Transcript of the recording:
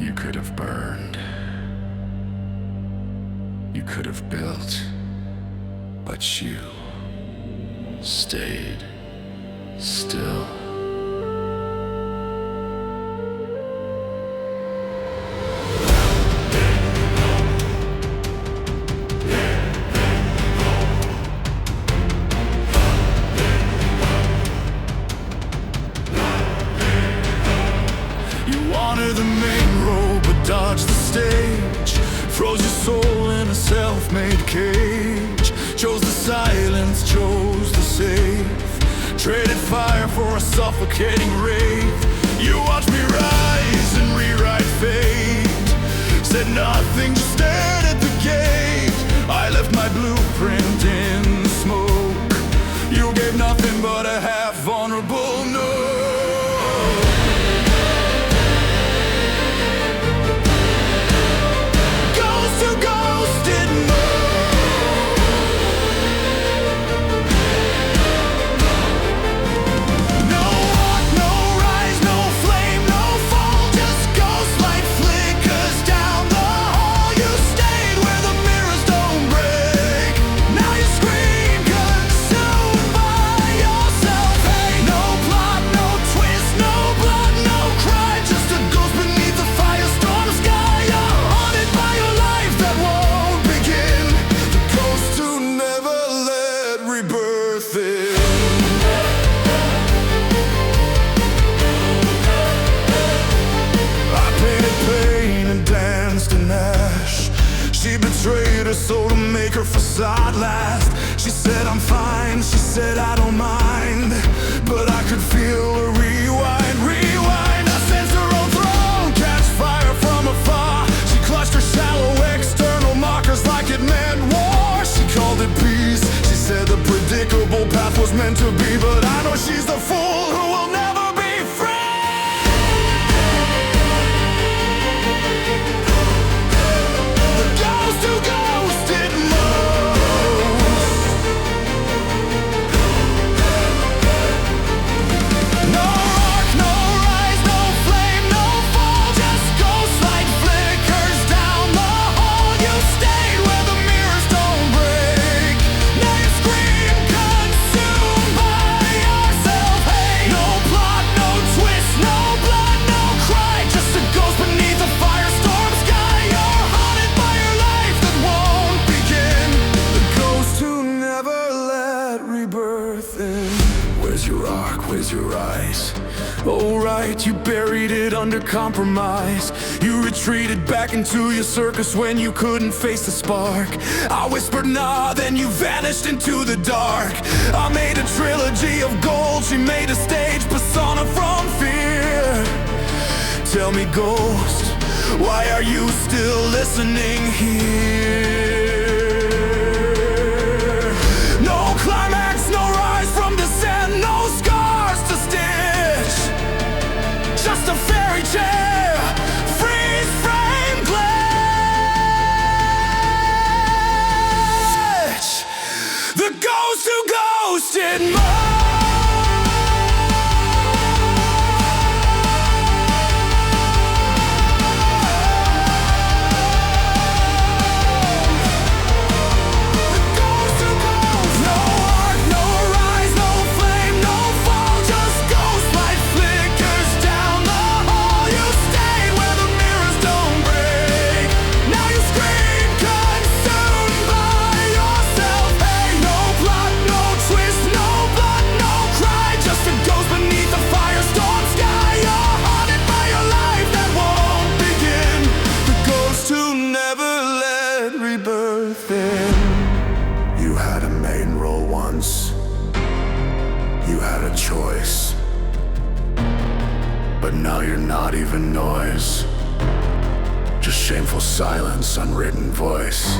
You could have burned. You could have built. But you stayed still. You wanted the main role, but dodged the stage. Froze your soul in a self-made cage. Chose the silence, chose the safe. Traded fire for a suffocating wraith. You watched me rise and rewrite fate. Said nothing, just stared at the gate. I left my blueprint in the smoke. You gave nothing but a half vulnerable no. She betrayed her soul to make her facade last. She said I'm fine, she said I don't mind. But I could feel her rewind, rewind. I sensed her own throne catch fire from afar. She clutched her shallow external markers like it meant war. She called it peace, she said the predictable path was meant to be. But I know she's the fool who will never be free. Where's your arc? Where's your eyes? Oh right, you buried it under compromise. You retreated back into your circus when you couldn't face the spark. I whispered nah, then you vanished into the dark. I made a trilogy of gold, she made a stage persona from fear. Tell me ghost, why are you still listening here? No climax, no rise from descent, no scars to stitch. Just a fairy tale, freeze frame glitch. The ghost who ghosted more. You had a main role once. You had a choice. But now you're not even noise. Just shameful silence, unwritten voice.